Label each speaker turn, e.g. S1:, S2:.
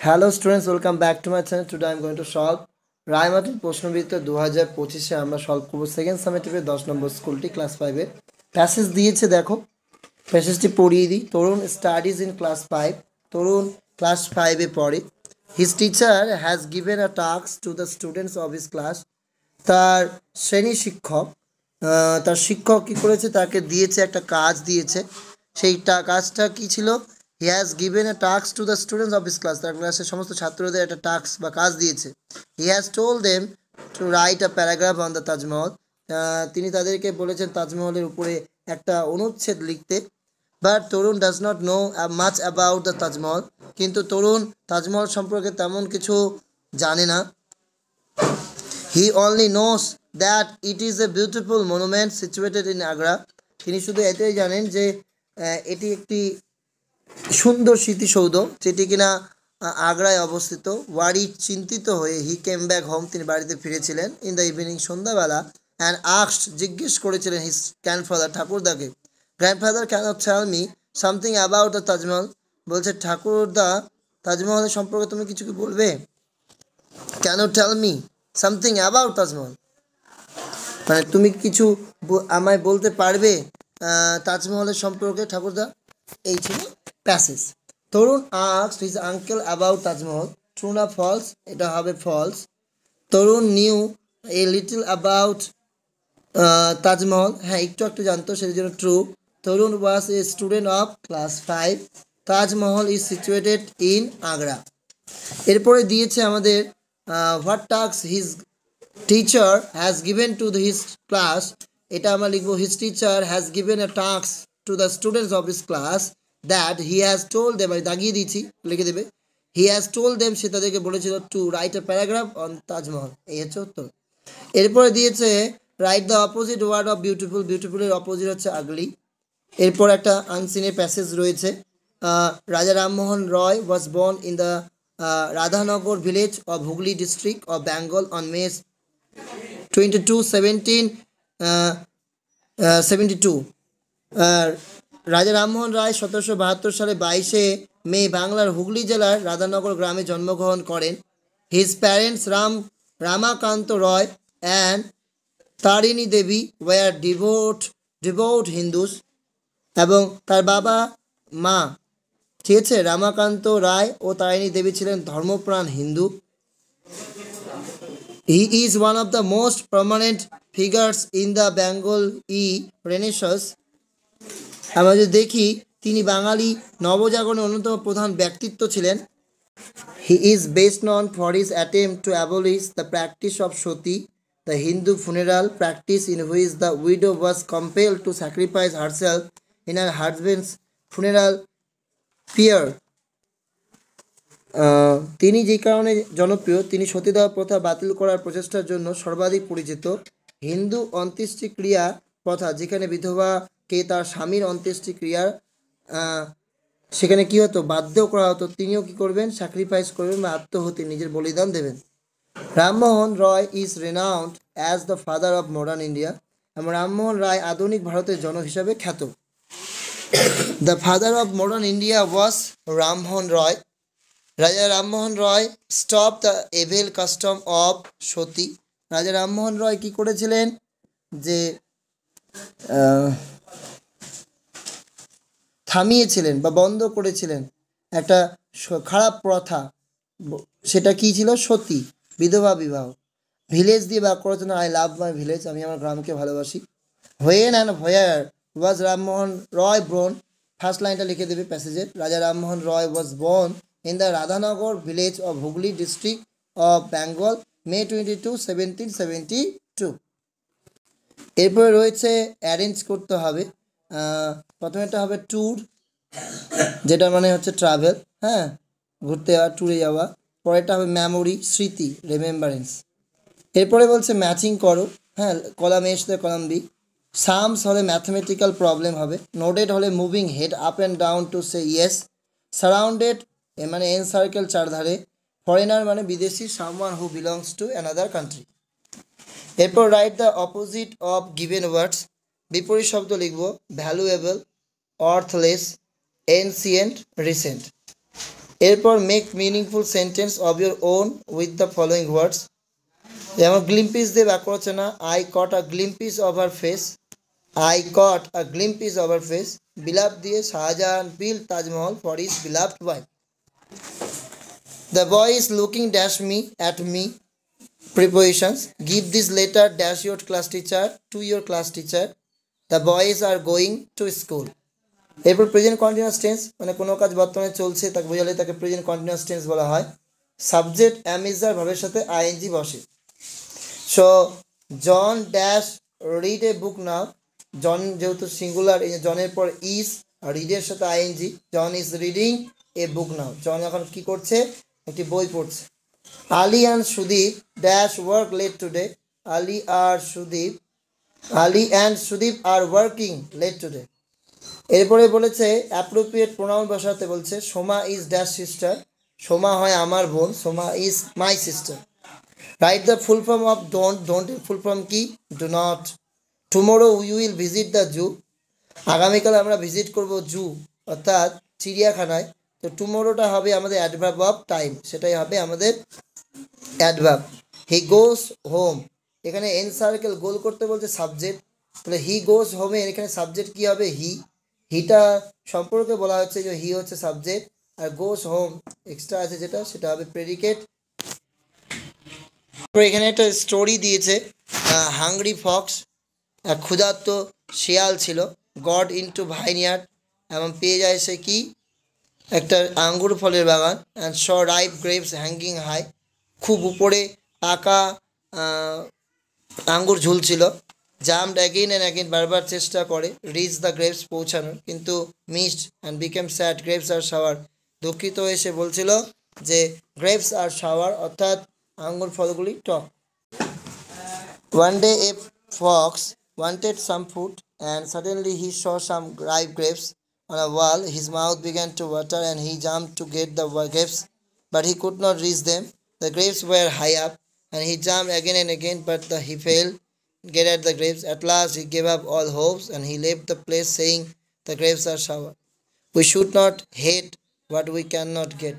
S1: Hello students, welcome back to my channel. Today I am going to solve Ray Martin প্রশ্নবিদ্যা 2025-এ আমরা solve করবো second সামেটিভের 10 নম্বর স্কুলটি class 5-এর passage দিয়েছে। দেখো প্যাসেজটি পড়িয়ে দিই। Tarun studies in class 5। Tarun class 5-এ পড়ে। His teacher has given a task to the students of his class. তার শ্রেণী শিক্ষক তার শিক্ষক কী করেছে, তাকে দিয়েছে একটা কাজ দিয়েছে। সেই কাজটা কী ছিল? He has given a task to the students of his class. তার ক্লাসের সমস্ত ছাত্রদের একটা টাস্ক বা কাজ দিয়েছে। He has told them to write a paragraph on the Taj Mahal. তিনি তাদেরকে বলেছেন তাজমহলের উপরে একটা অনুচ্ছেদ লিখতে। But Tarun does not know much about the Taj Mahal. কিন্তু তরুণ তাজমহল সম্পর্কে তেমন কিছু জানে না। He only knows that it is a beautiful monument situated in Agra. তিনি শুধু এটাই জানেন যে এটি একটি সুন্দর স্মৃতিসৌধ যেটি কিনা আগ্রায় অবস্থিত। ওয়ারি চিন্তিত হয়ে হি কেম ব্যাক হোম, তিনি বাড়িতে ফিরেছিলেন ইন দ্য ইভিনিং, সন্ধ্যাবেলা। অ্যান্ড আস্কড, জিজ্ঞেস করেছিলেন his grandfather, ঠাকুরদাকে, grandfather can not tell me something about the Taj Mahal. বলছে ঠাকুরদা তাজমহলের সম্পর্কে তুমি কিছু কি বলবে? Can you tell me something about Taj Mahal, মানে তুমি কিছু আমায় বলতে পারবে তাজমহলের সম্পর্কে ঠাকুরদা। এই ছিল passage. Tarun asked his uncle about Taj Mahal. True না ফলস? এটা হবে false. Tarun knew a little about Taj Mahal. হ্যাঁ, একটু জানতো, সেটার জন্য true. Tarun was a student of class 5। Taj Mahal is situated in Agra. এরপরে দিয়েছে আমাদের what task his teacher has given to his class. এটা আমরা লিখবো his teacher has given a task to the students of his class that he has told them, আমি দাগিয়ে দিচ্ছি, লিখে দেবে। হি হ্যাজ টোল্ড দেম, সে তাদেরকে বলেছিল two write a paragraph on Taj Mahal. এই হচ্ছে উত্তর। এরপরে দিয়েছে right the opposite word of beautiful. বিউটিফুলের opposite হচ্ছে আগলি। এরপর একটা আনসিনের প্যাসেজ রয়েছে। রাজা Rammohan Roy was born in the Radhanagar village of Hooghly district of Bengal on May 22, 1772। রাজা রামমোহন রায় 1772 সালে 22শে মে বাংলার হুগলি জেলার রাধানগর গ্রামে জন্মগ্রহণ করেন। His parents Ramakanta Roy and Tarini Devi were devout Hindus. এবং তার বাবা মা, ঠিক আছে, রামাকান্ত রায় ও তারিণী দেবী ছিলেন ধর্মপ্রাণ Hindu. He is one of the most prominent figures in the Bengali Renaissance. আমরা যদি দেখি, তিনি বাঙালি নবজাগরণের অন্যতম প্রধান ব্যক্তিত্ব ছিলেন। He is best known for his attempt to abolish the practice of sati, the Hindu funeral practice in which the widow was compelled to sacrifice herself in her husband's funeral pyre. তিনি যে কারণে জনপ্রিয়, তিনি সতীদাহ প্রথা বাতিল করার প্রচেষ্টার জন্য সর্বাধিক পরিচিত। হিন্দু অন্ত্যেষ্টিক্রিয়া প্রথা, যেখানে বিধবাকে তার স্বামীর অন্ত্যেষ্টিক্রিয়ার সেখানে কী হতো, বাধ্য করা হতো, তিনিও কী করবেন, স্যাক্রিফাইস করবেন বা আত্মহতি, নিজের বলিদান দেবেন। Rammohan Roy is renowned as the father of modern India. এবং রামমোহন রায় আধুনিক ভারতের জনক হিসাবে খ্যাত। The father of modern India was Rammohan Roy. Raja Rammohan Roy stop the evil custom of sati. Raja Rammohan রয় কী করেছিলেন, যে থামিয়েছিলেন বা বন্ধ করেছিলেন একটা খারাপ প্রথা, সেটা কি ছিল, সতী, বিধবা বিবাহ। ভিলেজ দিয়ে বাক্য রচনা, আই লাভ মাই ভিলেজ, আমি আমার গ্রামকে ভালোবাসি। When and where was Rammohan Roy born. First লাইনটা লিখে দেবে প্যাসেজের। Raja Rammohan Roy was born in the Radhanagar village of Hooghly district of Bengal, May 22, 1772. এরপরে রয়েছে অ্যারেঞ্জ করতে হবে। প্রথমেটা হবে ট্যুর, যেটা মানে হচ্ছে ট্রাভেল, হ্যাঁ, ঘুরতে যাওয়া, ট্যুরে যাওয়া। পরেরটা হবে মেমোরি, স্মৃতি, রিমেম্বারেন্স। এরপরে বলছে ম্যাচিং করো, হ্যাঁ, কলাম এর সাথে কলাম বি। সামস হলে ম্যাথমেটিক্যাল প্রবলেম হবে। নোডেড হলে moving head up and down to say yes. Surrounded মানে এন সার্কেল, চারধারে। ফরেনার মানে বিদেশি, someone who belongs to another country. এরপর write the opposite of given words. বিপরীত শব্দ লিখব, ভ্যালুয়েবল, অর্থলেস, এনসিয়েন্ট, রিসেন্ট। এরপর make meaningful sentence of your own with the following words. যেমন গ্লিম্পিস দিয়ে বাক্য রচনা, I caught a glimpse of her face, I caught a glimpse of her face. বিলাভ দিয়ে শাহজাহান বিল Taj Mahal for his beloved wife. The boy is looking dash me at me. Prepositions: give this letter dash your class teacher to your class teacher. The boys are going to school. এরপর present continuous tense, মানে কোনো কাজ বর্তমানে চলছে তাকে বোঝালে তাকে present continuous tense বলা হয়। সাবজেক্ট অ্যামিজার ভাবের সাথে আইএনজি বসে। So John dash read a book now. John যেহেতু সিঙ্গুলার, এই জনের পর ইজ, রিডের সাথে ING. John is reading a book now. John এখন কি করছে? একটি বই পড়ছে। Ali and Sudeep dash work late today. Ali and Sudeep are working late today. এরপরে বলেছে অ্যাপ্রোপ্রিয়েট প্রোনাউন বসাতে বলছে। Soma is dash sister. Soma হয় আমার বোন। Soma is my sister. Write the full form of don't. ডোন্টের ফুল ফর্ম কি? Do not. Tomorrow we will visit the zoo. আগামীকাল আমরা ভিজিট করব জু অর্থাৎ চিড়িয়াখানায়। তো টুমোরোটা হবে আমাদের অ্যাডভার্ব অফ টাইম, সেটাই হবে আমাদের অ্যাডভার্ব। হি গোস হোম, এখানে এন সার্কেল গোল করতে বলছে সাবজেক্ট, তাহলে হি গোস হোমে এখানে সাবজেক্ট কি হবে? হি। হিটা সম্পর্কে বলা হচ্ছে যে হি হচ্ছে সাবজেক্ট, আর গোস হোম এক্সট্রা আছে যেটা, সেটা হবে প্রেডিকেট। এখানে একটা স্টোরি দিয়েছে, হাংরি ফক্স, এক ক্ষুধার্ত শিয়াল ছিল, গড ইনটু ভাইনয়ার্ড, এবং পেয়ে যায় সে কি? একটা আঙ্গুর ফলের বাগান। And saw ripe grapes hanging high, খুব উপরে পাকা আঙ্গুর ঝুলছিল। জাম্পড অ্যাগেন অ্যান্ড অ্যাগেন, বারবার চেষ্টা করে রিচ দ্য গ্রেপস পৌঁছানোর, কিন্তু missed. And became sad grapes are sour, দুঃখিত হয়ে সে বলছিল যে গ্রেপস আর শাওয়ার অর্থাৎ আঙ্গুর ফলগুলি টক। One day a fox wanted some food and suddenly he saw some ripe grapes on a wall. His mouth began to water and he jumped to get the grapes, but he could not reach them. The grapes were high up and he jumped again and again, but he failed to get at the grapes. At last he gave up all hopes and he left the place saying, the grapes are sour. We should not hate what we cannot get.